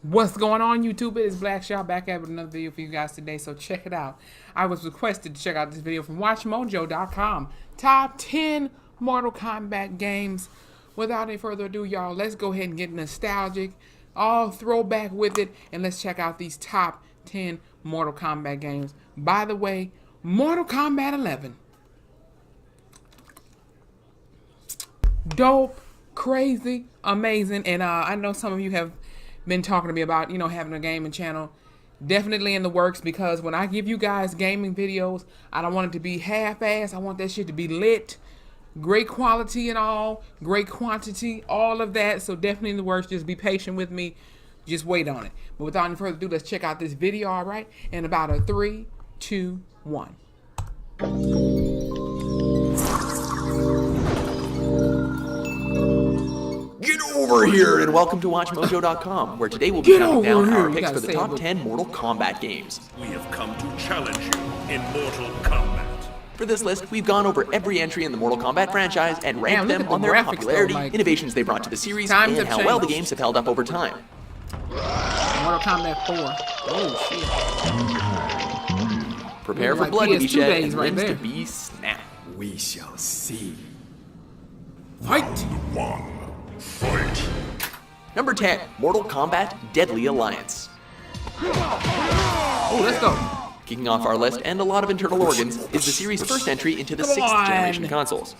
What's going on, YouTube? It is Black Shot back at with another video for you guys today, so check it out. I was requested to check out this video from WatchMojo.com. Top 10 Mortal Kombat games. Without any further ado, y'all, let's go ahead and get nostalgic, all throwback with it, and let's check out these top 10 Mortal Kombat games. By the way, Mortal Kombat 11. Dope, crazy, amazing, and I know some of you have been talking to me about, having a gaming channel. Definitely in the works, because when I give you guys gaming videos, I don't want it to be half-assed. I want that shit to be lit, great quality and all, great quantity, all of that. So definitely in the works. Just be patient with me. Just wait on it. But without any further ado, let's check out this video, all right? In about a 3, 2, 1. Get over here and welcome to WatchMojo.com, where today we'll be counting down our picks for the top 10 Mortal Kombat games. We have come to challenge you in Mortal Kombat. For this list, we've gone over every entry in the Mortal Kombat franchise and ranked them on their popularity, innovations they brought to the series, and how well the games have held up over time. Mortal Kombat 4. Oh, shit. Prepare for blood to be shed and limbs to be snapped. We shall see. Fight! Fight. Number 10, Mortal Kombat Deadly Alliance. Oh, let's go. Kicking off our list, and a lot of internal organs, is the series' first entry into the 6th generation consoles.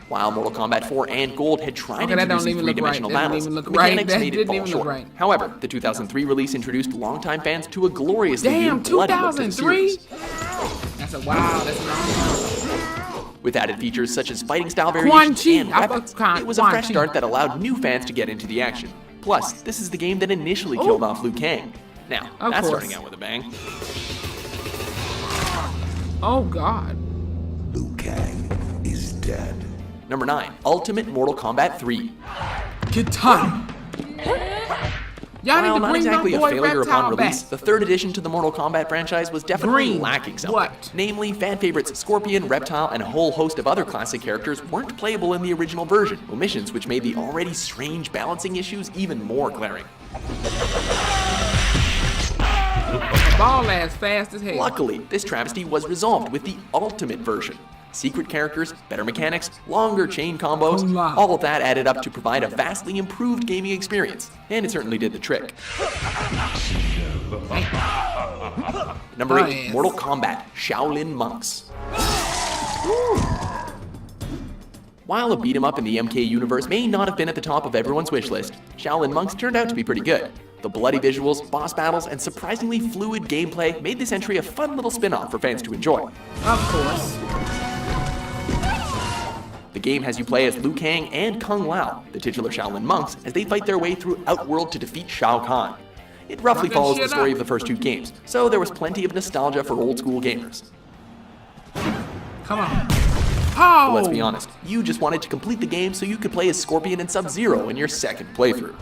While Mortal Kombat 4 and Gold had tried introducing three-dimensional battles, the mechanics made it fall short. However, the 2003 release introduced longtime fans to a gloriously new bloody look to the series. That's a wow, that's nice. With added features such as fighting style variations and weapons, it was a fresh start that allowed new fans to get into the action. Plus, this is the game that initially killed off Liu Kang. Now, that's starting out with a bang. Oh god. Liu Kang is dead. Number 9, Ultimate Mortal Kombat 3. Kitana. Y'all need While to not bring exactly my a boy failure upon Reptile release, back. the third edition to the Mortal Kombat franchise was definitely lacking something. What? Namely, fan favorites Scorpion, Reptile, and a whole host of other classic characters weren't playable in the original version, omissions which made the already strange balancing issues even more glaring. Ball ass fast as hell. Luckily, this travesty was resolved with the Ultimate version. Secret characters, better mechanics, longer chain combos, all of that added up to provide a vastly improved gaming experience, and it certainly did the trick. Number 8, Mortal Kombat Shaolin Monks. While a beat-em-up in the MK universe may not have been at the top of everyone's wish list, Shaolin Monks turned out to be pretty good. The bloody visuals, boss battles, and surprisingly fluid gameplay made this entry a fun little spin-off for fans to enjoy. Of course. The game has you play as Liu Kang and Kung Lao, the titular Shaolin monks, as they fight their way through Outworld to defeat Shao Kahn. It roughly follows the story of the first 2 games, so there was plenty of nostalgia for old-school gamers. Come on. Oh! But let's be honest, you just wanted to complete the game so you could play as Scorpion and Sub-Zero in your second playthrough.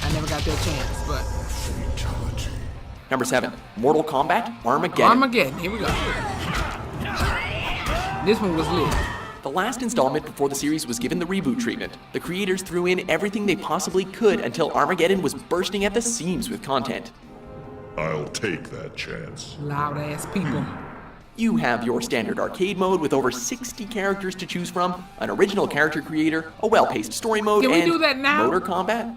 I never got that chance, but... Number 7, Mortal Kombat Armageddon. Armageddon, here we go. This one was lit. The last installment before the series was given the reboot treatment. The creators threw in everything they possibly could until Armageddon was bursting at the seams with content. I'll take that chance. Loud ass people. You have your standard arcade mode with over 60 characters to choose from, an original character creator, a well-paced story mode, Can we and do that now? motor combat?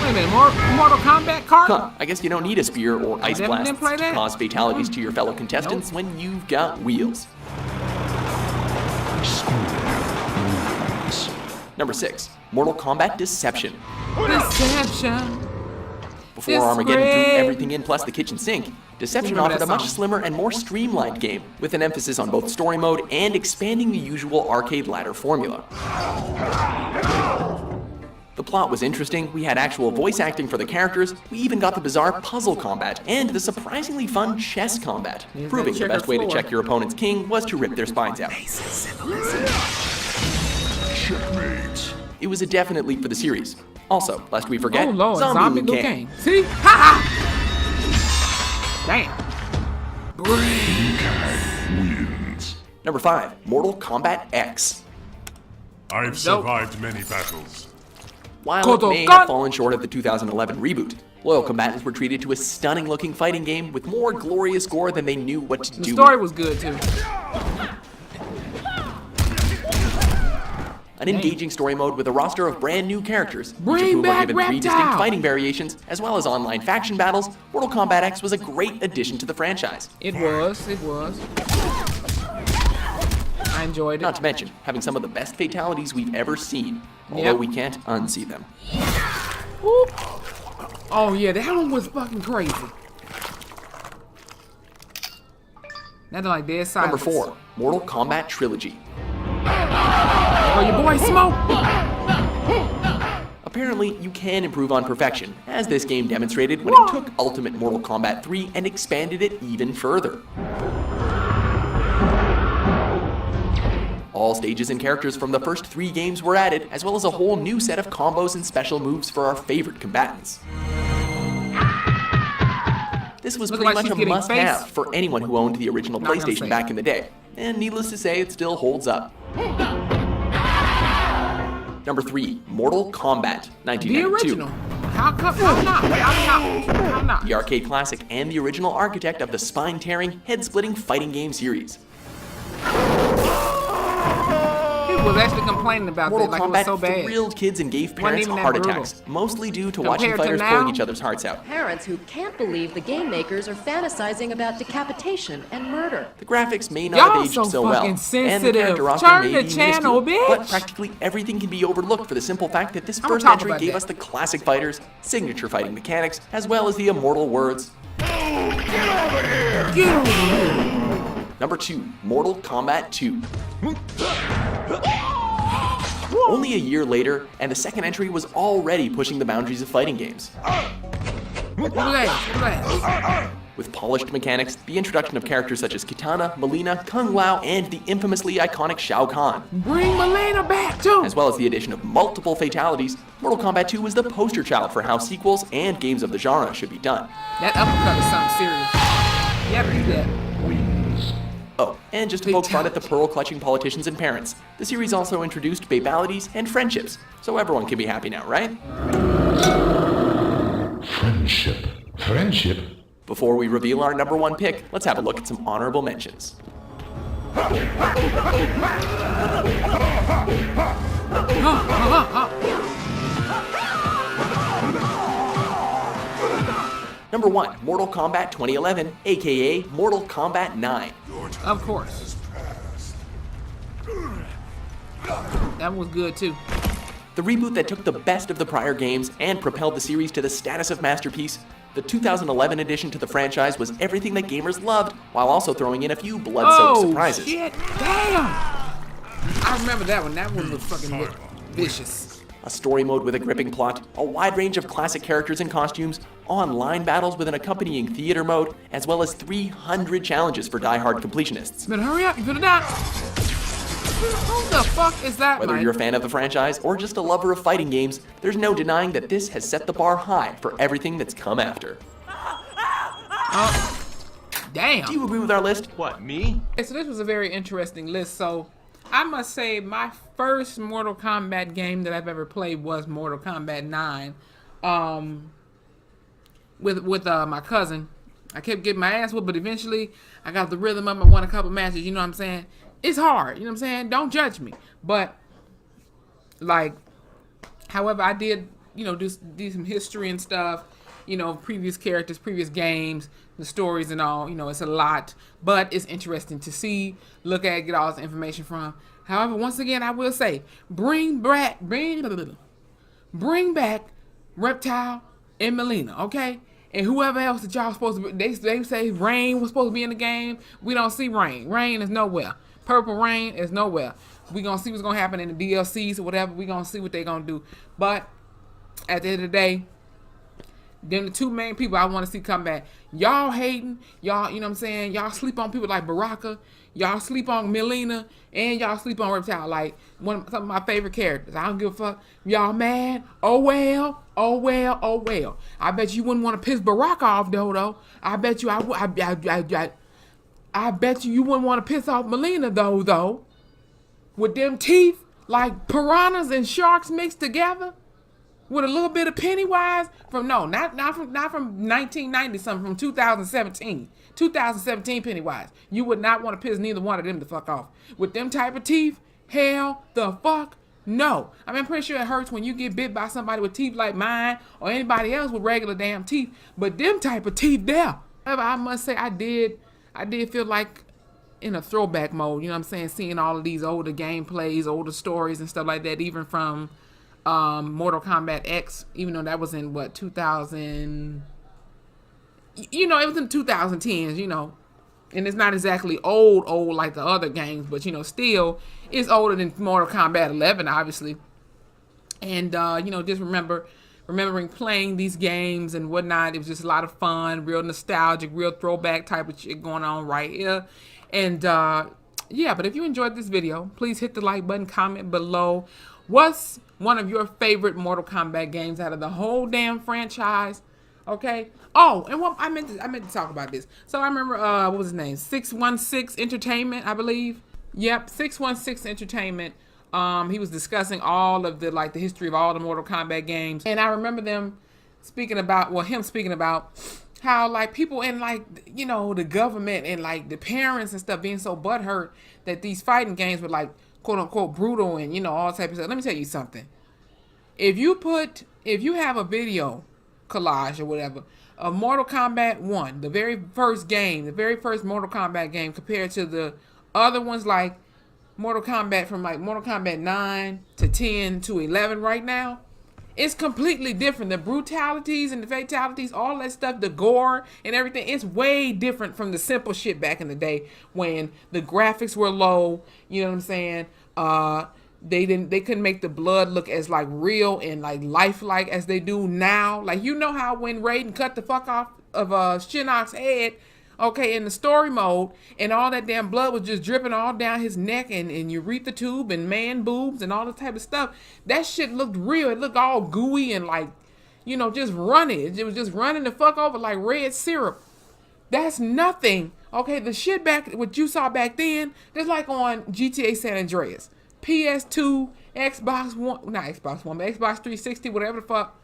Wait a minute, Mortal Kombat card? Huh, I guess you don't need a spear or ice blasts to cause fatalities to your fellow contestants when you've got wheels. Number 6, Mortal Kombat Deception. Deception. Before Armageddon threw everything in plus the kitchen sink, Deception offered a much slimmer and more streamlined game, with an emphasis on both story mode and expanding the usual arcade ladder formula. The plot was interesting, we had actual voice acting for the characters, we even got the bizarre puzzle combat, and the surprisingly fun chess combat, proving the best way to check your opponent's king was to rip their spines out. Checkmate. It was a definite leap for the series. Also, lest we forget, Oh Lord, Zombie Liu Liu Kang. Kang. See? Ha ha! Damn. Liu Kang wins. Number 5, Mortal Kombat X. I've survived many battles. While it may have fallen short of the 2011 reboot, loyal combatants were treated to a stunning-looking fighting game with more glorious gore than they knew what to do. The story was good too. An engaging story mode with a roster of brand new characters, each of Bring whom were back given 3 distinct Reptile! fighting variations, as well as online faction battles. Mortal Kombat X was a great addition to the franchise. It was. It was. I enjoyed it. Not to mention, having some of the best fatalities we've ever seen, although Yep. we can't unsee them. Whoop. Oh yeah, that one was fucking crazy. Nothing like dead silence. Number 4, Mortal Kombat Trilogy. Oh, your boy Smoke. Apparently, you can improve on perfection, as this game demonstrated when it took Ultimate Mortal Kombat 3 and expanded it even further. All stages and characters from the first 3 games were added, as well as a whole new set of combos and special moves for our favorite combatants. This was Looking pretty like much she's a getting must-have face. for anyone who owned the original Not gonna say PlayStation back in the day, and needless to say, it still holds up. Number 3, Mortal Kombat, The 1992. original. How come? How not? How not? The arcade classic and the original architect of the spine-tearing, head-splitting fighting game series. People was actually complaining about Mortal that, like it was Kombat so bad. thrilled kids and gave parents even that heart brutal. attacks, mostly due to watching Compared to fighters pulling now? each other's hearts out. Parents who can't believe the game makers are fantasizing about decapitation and murder. The graphics may not Y'all have aged so well, fucking and the sensitive. character roster Turn may the be channel, minuscule, but bitch. practically everything can be overlooked for the simple fact that this I'ma first talk entry about gave that. us the classic fighters, signature fighting mechanics, as well as the immortal words. Get over here. Number 2, Mortal Kombat 2. Only a year later, and the second entry was already pushing the boundaries of fighting games. With polished mechanics, the introduction of characters such as Kitana, Melina, Kung Lao, and the infamously iconic Shao Kahn, Bring Melina back too. as well as the addition of multiple fatalities, Mortal Kombat 2 was the poster child for how sequels and games of the genre should be done. That uppercut is something serious. You ever do that? Oh, and just to poke fun at the pearl-clutching politicians and parents, the series also introduced babalities and friendships, so everyone can be happy now, right? Friendship. Friendship? Before we reveal our number 1 pick, let's have a look at some honorable mentions. Number 1, Mortal Kombat 2011, aka Mortal Kombat 9. Of course. That was good too. The reboot that took the best of the prior games and propelled the series to the status of masterpiece, the 2011 addition to the franchise was everything that gamers loved, while also throwing in a few blood-soaked Oh surprises. shit! Damn! I remember that one. That one was fucking vicious. A story mode with a gripping plot, a wide range of classic characters and costumes, online battles with an accompanying theater mode, as well as 300 challenges for die-hard completionists. You better hurry up. You better not. Who the fuck is that, Whether Mike? you're a fan of the franchise or just a lover of fighting games, there's no denying that this has set the bar high for everything that's come after. Damn. Do you agree with our list? What, me? Okay, so this was a very interesting list. So I must say my first Mortal Kombat game that I've ever played was Mortal Kombat 9. With my cousin. I kept getting my ass whooped, but eventually I got the rhythm up. I won a couple matches, you know what I'm saying? It's hard, you know what I'm saying? Don't judge me. But like, however, I did, you know, do some history and stuff, you know, previous characters, previous games, the stories and all, you know, it's a lot, but it's interesting to see, look at, get all this information from. However, once again, I will say, bring back Reptile and Melina, okay? And whoever else that y'all supposed to be, they say Rain was supposed to be in the game. We don't see Rain. Rain is nowhere. Purple Rain is nowhere. We gonna see what's gonna happen in the DLCs or whatever. We gonna see what they gonna do. But at the end of the day, them the two main people I want to see come back. Y'all hating, y'all, you know what I'm saying? Y'all sleep on people like Baraka. Y'all sleep on Melina, and y'all sleep on Reptile. Like some of my favorite characters. I don't give a fuck. Y'all mad? Oh well. Oh well. Oh well. I bet you wouldn't want to piss Baraka off though. I bet you I bet you wouldn't want to piss off Melina though. With them teeth like piranhas and sharks mixed together. With a little bit of Pennywise from not from 1990 something, from 2017 Pennywise. You would not want to piss neither one of them the fuck off. With them type of teeth, hell the fuck no. I mean, I'm pretty sure it hurts when you get bit by somebody with teeth like mine or anybody else with regular damn teeth. But them type of teeth there. I must say I did feel like in a throwback mode, you know what I'm saying? Seeing all of these older gameplays, older stories and stuff like that, even from Mortal Kombat X, even though that was in 2000, it was in 2010s, and it's not exactly old like the other games, but still it's older than Mortal Kombat 11 obviously. And just remembering playing these games and whatnot. It was just a lot of fun, real nostalgic, real throwback type of shit going on right here. And but if you enjoyed this video, please hit the like button, comment below. What's one of your favorite Mortal Kombat games out of the whole damn franchise? Okay. Oh, and I meant to talk about this. So I remember what was his name? 616 Entertainment, I believe. Yep, 616 Entertainment. He was discussing all of the history of all the Mortal Kombat games, and I remember him speaking about how people in the government and the parents and stuff being so butthurt that these fighting games were quote unquote brutal and all type of stuff. Let me tell you something. If you have a video collage or whatever of Mortal Kombat 1, the very first Mortal Kombat game, compared to the other ones like Mortal Kombat from Mortal Kombat 9 to 10 to 11 right now, it's completely different. The brutalities and the fatalities, all that stuff, the gore and everything, it's way different from the simple shit back in the day when the graphics were low. You know what I'm saying? They couldn't make the blood look as real and lifelike as they do now. How when Raiden cut the fuck off of Shinnok's head, okay, in the story mode, and all that damn blood was just dripping all down his neck and urethra tube and man boobs and all this type of stuff. That shit looked real. It looked all gooey and just running. It was just running the fuck over like red syrup. That's nothing. Okay, the shit what you saw back then, just like on GTA San Andreas, PS2, Xbox One, not Xbox One, but Xbox 360, whatever the fuck.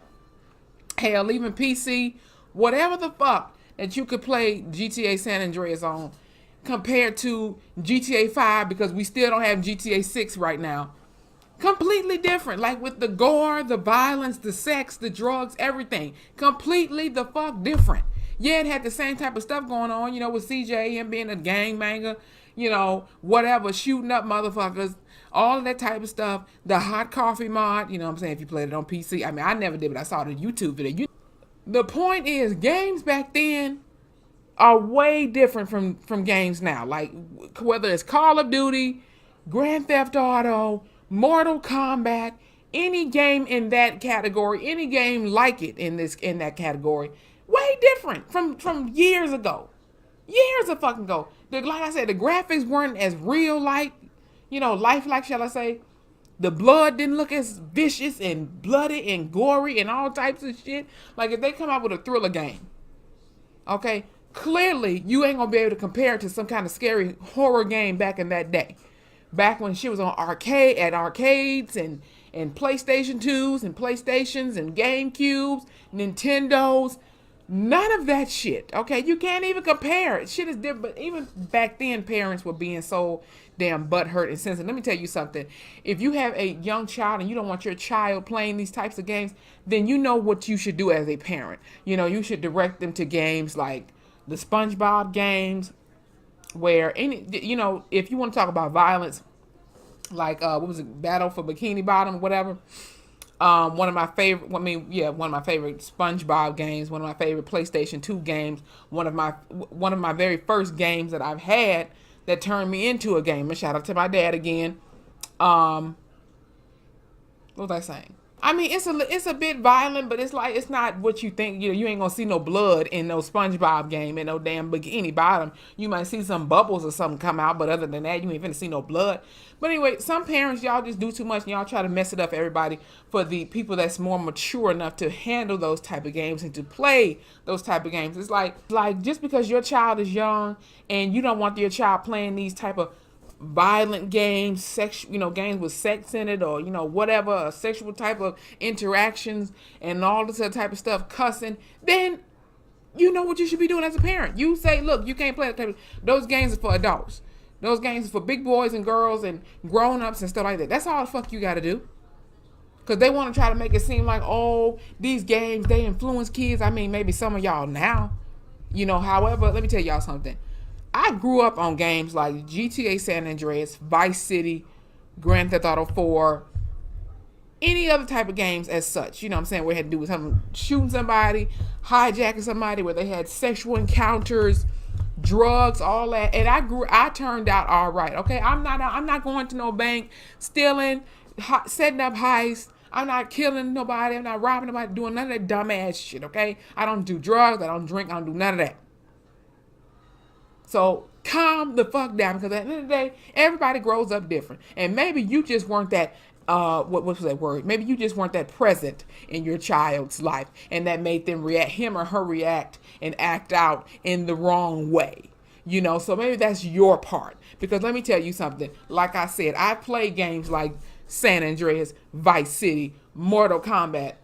Hell, even PC, whatever the fuck that you could play GTA San Andreas on, compared to GTA 5, because we still don't have GTA 6 right now. Completely different, with the gore, the violence, the sex, the drugs, everything. Completely the fuck different. Yeah, it had the same type of stuff going on, with CJ, him being a gangbanger, whatever, shooting up motherfuckers, all of that type of stuff. The hot coffee mod, what I'm saying, if you played it on PC. I mean, I never did, but I saw the YouTube video. The point is, games back then are way different from games now. Whether it's Call of Duty, Grand Theft Auto, Mortal Kombat, any game in that category, any game like it in that category, way different from years ago. Years of fucking ago. Like I said, the graphics weren't as real lifelike, shall I say. The blood didn't look as vicious and bloody and gory and all types of shit. If they come out with a thriller game, okay, clearly you ain't gonna be able to compare it to some kind of scary horror game back in that day. Back when shit was on arcades and PlayStation 2s and PlayStations and GameCubes, Nintendos. None of that shit, okay? You can't even compare it. Shit is different. But even back then, parents were being so damn butthurt and sensitive. Let me tell you something. If you have a young child and you don't want your child playing these types of games, then you know what you should do as a parent. You should direct them to games like the SpongeBob games, where if you want to talk about violence, what was it, Battle for Bikini Bottom, whatever. One of my favorite SpongeBob games, one of my favorite PlayStation 2 games, one of my very first games that I've had that turned me into a gamer. Shout out to my dad again. What was I saying? I mean, it's a bit violent, but it's like it's not what you think. You ain't gonna see no blood in no SpongeBob game and no damn Bikini Bottom. You might see some bubbles or something come out, but other than that, you ain't finna see no blood. But anyway, some parents, y'all just do too much and y'all try to mess it up for everybody. For the people that's more mature enough to handle those type of games and to play those type of games, it's like just because your child is young and you don't want your child playing these type of violent games, games with sex in it, or whatever, sexual type of interactions and all this other type of stuff, cussing, then you know what you should be doing as a parent. You say, look, you can't play those games are for adults. Those games are for big boys and girls and grown-ups and stuff like that. That's all the fuck you got to do. Because they want to try to make it seem like, oh, these games, they influence kids. I mean, maybe some of y'all now. However, let me tell y'all something. I grew up on games like GTA San Andreas, Vice City, Grand Theft Auto 4, any other type of games as such. You know what I'm saying? Where it had to do with something, shooting somebody, hijacking somebody, where they had sexual encounters, drugs, all that. And I turned out all right. Okay, I'm not going to no bank, stealing, setting up heists. I'm not killing nobody. I'm not robbing nobody, doing none of that dumbass shit. Okay, I don't do drugs. I don't drink. I don't do none of that. So calm the fuck down, because at the end of the day, everybody grows up different. And maybe you just weren't that, what was that word? Maybe you just weren't that present in your child's life, and that made him or her react and act out in the wrong way. So maybe that's your part. Because let me tell you something. Like I said, I played games like San Andreas, Vice City, Mortal Kombat,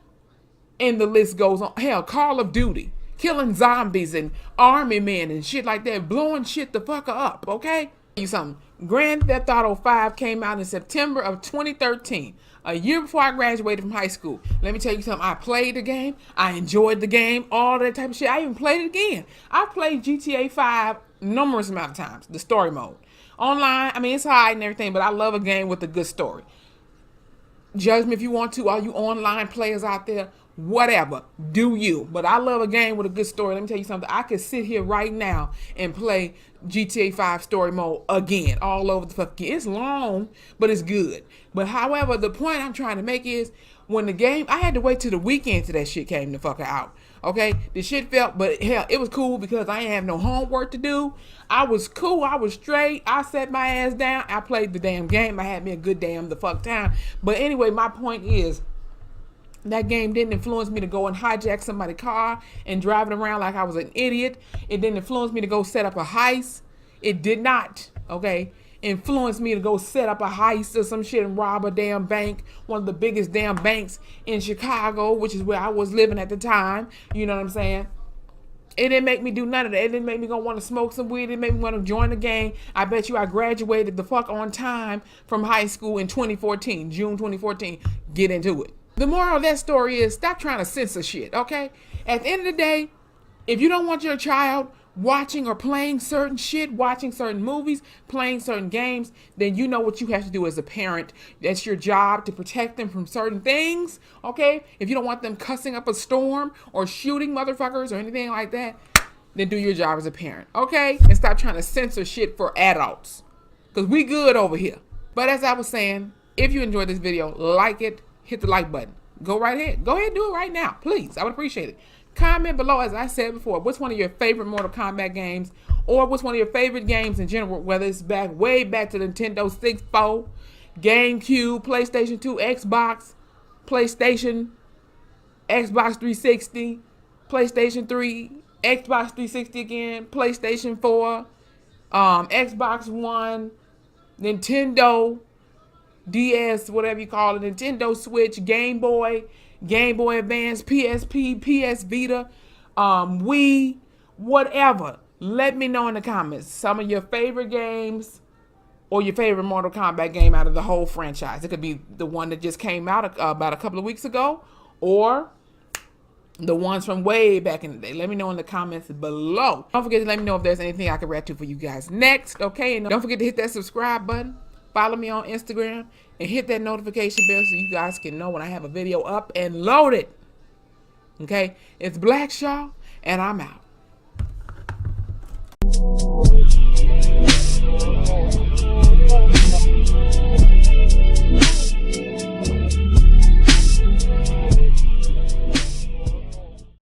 and the list goes on. Hell, Call of Duty. Killing zombies and army men and shit like that, blowing shit the fuck up, okay? You something. Grand Theft Auto 5 came out in September of 2013, a year before I graduated from high school. Let me tell you something. I played the game. I enjoyed the game, all that type of shit. I even played it again. I played GTA 5 numerous amount of times, the story mode. Online, I mean, it's hard and everything, but I love a game with a good story. Judge me if you want to, all you online players out there, whatever, do you. But I love a game with a good story. Let me tell you something. I could sit here right now and play GTA 5 story mode again, all over the fucking. It's long, but it's good. But however, the point I'm trying to make is, when the game, I had to wait till the weekend till that shit came the fuck out. Okay, the shit felt, but hell, it was cool because I ain't have no homework to do. I was cool, I was straight. I sat my ass down. I played the damn game. I had me a good damn the fuck time. But anyway, my point is, that game didn't influence me to go and hijack somebody's car and drive it around like I was an idiot. It didn't influence me to go set up a heist. It did not, okay, influence me to go set up a heist or some shit and rob a damn bank, one of the biggest damn banks in Chicago, which is where I was living at the time. You know what I'm saying? It didn't make me do none of that. It didn't make me go want to smoke some weed. It didn't make me want to join the gang. I bet you I graduated the fuck on time from high school in 2014, June 2014. Get into it. The moral of that story is, stop trying to censor shit, okay? At the end of the day, if you don't want your child watching or playing certain shit, watching certain movies, playing certain games, then you know what you have to do as a parent. That's your job, to protect them from certain things, okay? If you don't want them cussing up a storm or shooting motherfuckers or anything like that, then do your job as a parent, okay? And stop trying to censor shit for adults, because we good over here. But as I was saying, if you enjoyed this video, like it, hit the like button. Go right ahead. Go ahead and do it right now, please. I would appreciate it. Comment below, as I said before, what's one of your favorite Mortal Kombat games, or what's one of your favorite games in general, whether it's way back to the Nintendo 64, GameCube, PlayStation 2, Xbox, PlayStation, Xbox 360, PlayStation 3, Xbox 360 again, PlayStation 4, Xbox One, Nintendo DS, whatever you call it, Nintendo Switch, Game Boy Advance, PSP, PS Vita, Wii, whatever. Let me know in the comments some of your favorite games or your favorite Mortal Kombat game out of the whole franchise. It could be the one that just came out about a couple of weeks ago, or the ones from way back in the day. Let me know in the comments below. Don't forget to let me know if there's anything I can react to for you guys next, okay? And don't forget to hit that subscribe button. Follow me on Instagram and hit that notification bell so you guys can know when I have a video up and loaded. Okay? It's Black Shaw, and I'm out.